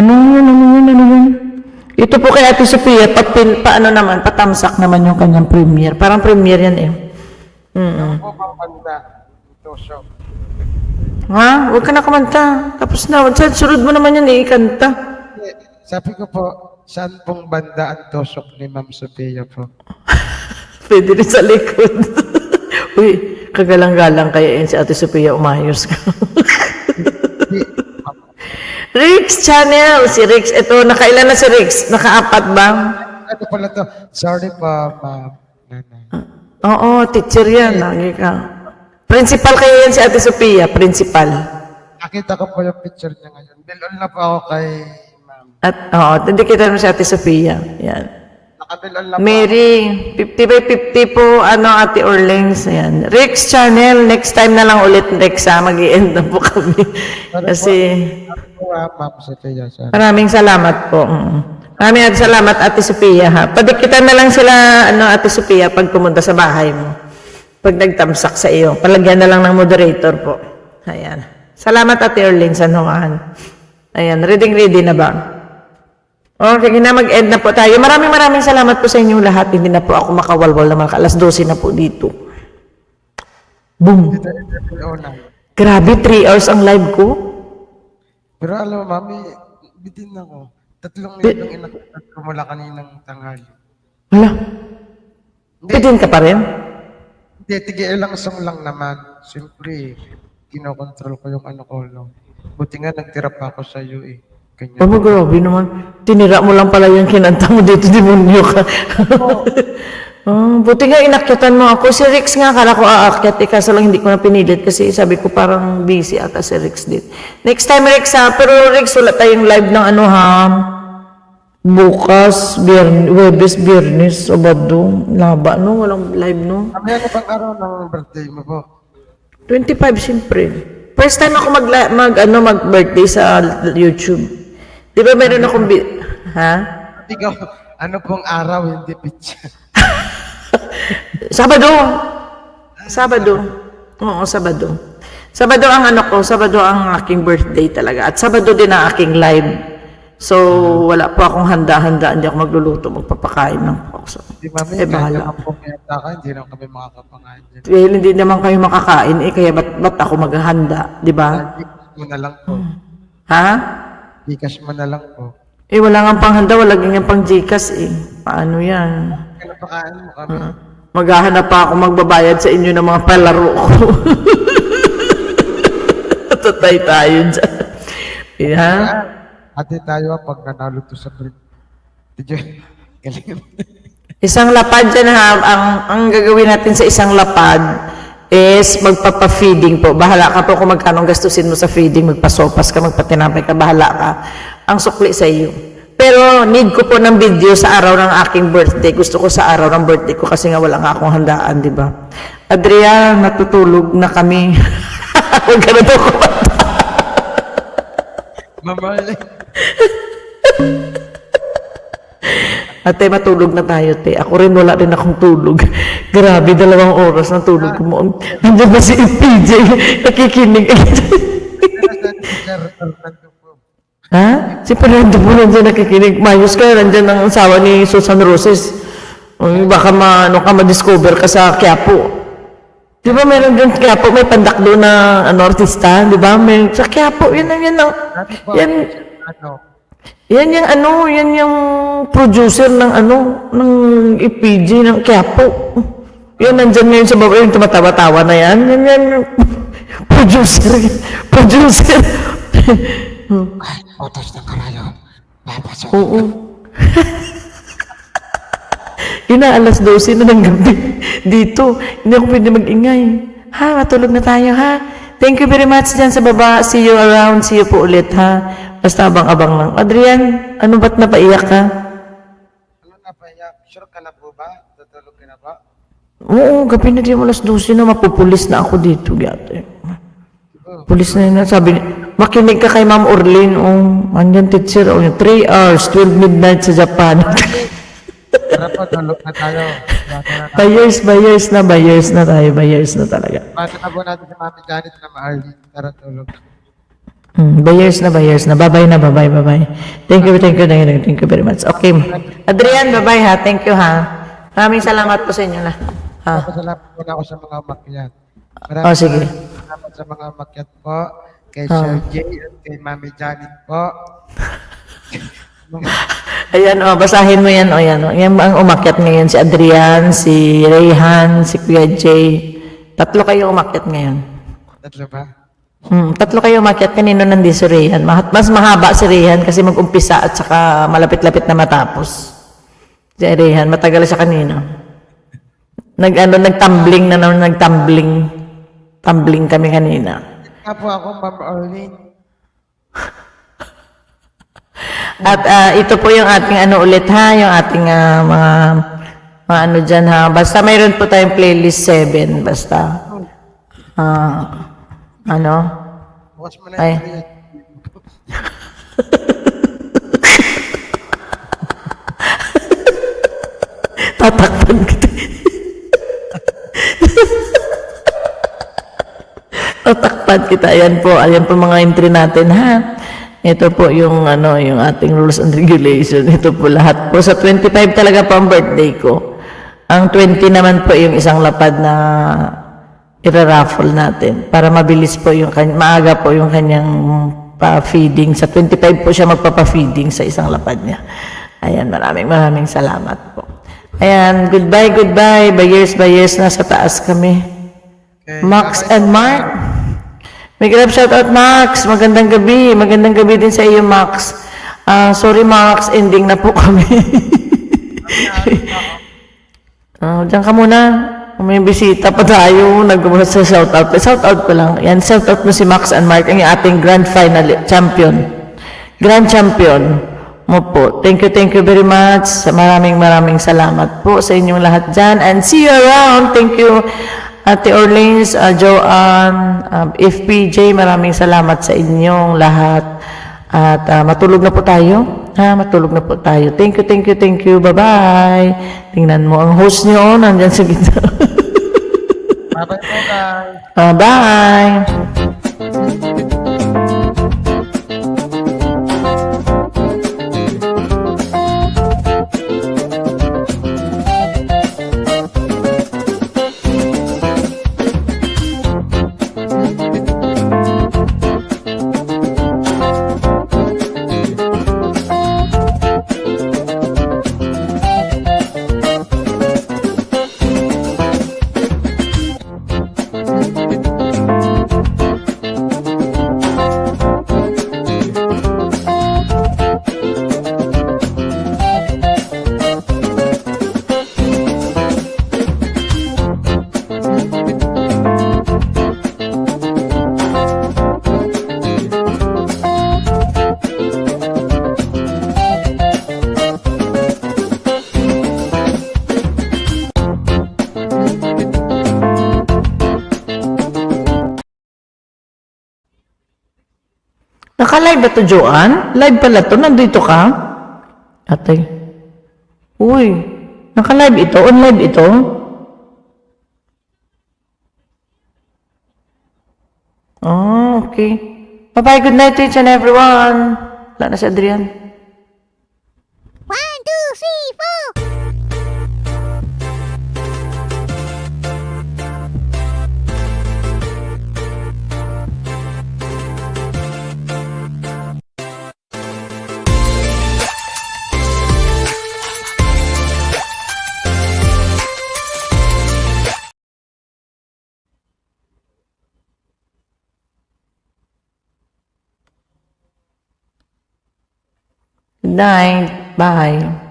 Ano yun, ano yun, ano yun? Ito po kay Ate Sophia, paano naman, patamsak naman yung kanyang premiere. Parang premiere yan eh. Ako pang banda. Ito, show. Ha? Huwag ka na kumanta. Tapos na, sunod mo naman yan eh, ikanta. Sabi ko po, saan pong banda ang tusok ni Ma'am Sophia po? Pwede rin sa likod. Uy, kagalang-galang kaya yun si Ate Sophia, umayos ka. Rix Channel, si Rix. Ito, nakailan na si Rix? Nakaapat ba? Ano pala to? Sorry po, Ma'am. Nanay. Oo, teacher yan. Lagi ka. Principal kaya yan si Ate Sophia, principal. Nakita ko po yung picture niya ngayon. Bill-on na po ako kay Ma'am. At, oo, hindi kita mo si Ate Sophia. Yan. Nakabill-on na po. Mary, 50 by 50 po, Ate Orleans. Ayan. Rix Channel, next time na lang ulit, Rex, ha? Mag-i-end na po kami. Kasi, Ma'am Sophia, sir. maraming salamat po. Maraming salamat, Ate Sophia, ha? Padikitan na lang sila, Ate Sophia, pag pumunta sa bahay mo. Pag nagtamsak sa iyo. Palagyan na lang ng moderator po. Ayan. Salamat, Ate Orleans, Ayan, ready na ba? Okay, na mag-end na po tayo. Maraming salamat po sa inyong lahat. Hindi na po ako makawalwal na alas 12 na po dito. Boom! Grabe, 3 hours ang live ko. Pero alam mo, Mami, bitin ako. 3 minutong inakutat ko mula kaninang tanghali. Wala. Pitin ka pa rin? Hindi, tig-ilang song lang naman. Siyempre, kinokontrol ko yung ano ko. No? Buti nga, nagtira pa ako sa iyo eh. Ganyan. Oh, grabe naman. Tinira mo lang pala yung kinanta mo dito, demonyo ka. Buti nga inakyatan mo ako. Si Rix nga, kala ko aakyat. Kaso lang hindi ko na pinilit kasi sabi ko parang busy ata si Rix dito. Next time, Rix, ha? Pero Rix, wala tayong live ng bukas, Webes, Biyernes, Sabado, Laba, no? Walang live, no? Kami ano bang araw ng birthday mo po? 25, siyempre. First time ako mag-birthday sa YouTube. Di ba meron akong ha? Ikaw, ano pong araw, hindi picture. Sabado. Oo, Sabado. Sabado ang Sabado ang aking birthday talaga. At Sabado din ang aking live. So, wala po akong handa-handa. Hindi ako magluluto, magpapakain lang po. So, Di mami, bahala. naman po kayata ka, hindi naman kami makakapangain dyan. Well, hindi naman kayo makakain. Kaya ba't ako maghahanda? Di ba? Gcash mo na lang po. Ha? Gcash mo na lang po. Wala nga pang handa. Wala nga pang Gcash Paano yan? Pinapakain mo kami. Maghahanap pa ako magbabayad sa inyo ng mga palaro ko. Tatay tayo dyan. Ha? Ate tayo pag nanalo to sa break. Galing. Isang lapad dyan ha. Ang gagawin natin sa isang lapad is magpapa-feeding po. Bahala ka po kung magkano gastusin mo sa feeding. Magpasopas ka, magpatinapay ka, bahala ka. Ang sukli sa iyo. Pero need ko po ng video sa araw ng aking birthday. Gusto ko sa araw ng birthday ko kasi nga wala nga akong handaan, di ba? Adrian, natutulog na kami. Huwag ka na daw kumanta. Mamali. Ate, matulog na tayo, te. Ako rin, wala rin akong tulog. Grabe, 2 oras ng tulog ko mo. Nandiyan ba si PJ? Nakikinig. Ha? Si Fernando po nandiyan nakikinig. Mayos ka, nandiyan ang asawa ni Susan Roses. Baka ma-discover ka sa Quiapo. Di ba meron din Quiapo, may pandak doon na artista, di ba? Sa Quiapo, yan yan yung producer ng ng EPG ng Quiapo. Yan, nandyan ngayon sa baba, yung tumatawa-tawa na yan. Yan, producer. Ay, otos ng karayon. Papasok. Oo. Alas 12 na ng gabi. Dito, hindi ako pwede mag-ingay. Ha, matulog na tayo, ha? Thank you very much dyan sa baba. See you around. See you po ulit, ha? Basta abang-abang lang. Adrian, ano ba't napaiyak ka? Ano na pa iyak? Sure ka na po ba? Tutulog ka na ba? Oo, gabi na din alas 12 na. Mapupulis na ako dito. Gate. Pulis na yun. Sabi niya, makinig ka kay Ma'am Orlin. Andyan teacher. 3 hours, 12 midnight sa Japan. Tara po, tulog na tayo. Bayers na tayo. Bayers na talaga. Bata na po natin si Mami Janet na Maarlene. Tara, tulog. Bayers na, bayers na. Bye-bye na, bye-bye, bye-bye. Thank you, thank you, thank you, thank you very much. Okay. Adrian, bye-bye ha. Thank you ha. Maraming salamat po sa inyo na. Ha. Pasalamat muna ako sa mga umakyat. Oh, sige. Salamat sa mga umakyat po. Kay Sir Jay at kay Mami Janet po. Ayan, basahin mo yan, yan, yan ang umakyat ngayon, si Adrian, si Rayhan, si Kuya Jay. 3 kayo umakyat ngayon. Tatlo ba? 3 kayo umakyat, kanino nandi si Rayhan. Mas mahaba si Rayhan kasi mag-umpisa at saka malapit-lapit na matapos. Si Rayhan, matagal siya kanina. Nagtumbling na naman, tumbling kami kanina. Kaya po ako, Ma'am Arlene. At ito po yung ating ulit ha, yung ating mga ano dyan ha. Basta mayroon po tayong playlist 7, basta. Ano? Bukas mo na Ay. yung Tatakpan kita. Tatakpan kita. Ayan po mga entry natin ha. Ito po yung yung ating rules and regulation. Ito po lahat po. Sa 25 talaga po ang birthday ko. Ang 20 naman po yung isang lapad na ira-raffle natin. Para mabilis po yung maaga po yung kanyang pa-feeding. Sa 25 po siya magpapa-feeding sa isang lapad niya. Ayan, maraming salamat po. Ayan, goodbye. Bayers na sa taas kami. Max and Mark. May grab shoutout, Max. Magandang gabi. Magandang gabi din sa iyo, Max. Sorry, Max. Ending na po kami. Diyan ka muna. May bisita pa tayo. Nagmula sa shoutout. Shoutout ko lang. Yan, shoutout mo si Max and Mark. Ang ating grand final champion. Grand champion mo po. Thank you very much. Maraming salamat po sa inyong lahat dyan. And see you around. Thank you. Ate Orleans, Joanne, FPJ, maraming salamat sa inyong lahat. At matulog na po tayo. Matulog na po tayo. Thank you. Bye-bye. Tingnan mo, ang host niyo, nandyan sa gitna. Bye-bye po, guys. Bye. Naka-live ba to, Joanne? Live pala to. Nandito ka? Ate. Uy. Naka-live ito? On-live ito? Oh, okay. Bye-bye. Good night to each and everyone. Wala na si Adrian. 1, 2, 3, 4. Good night. Bye.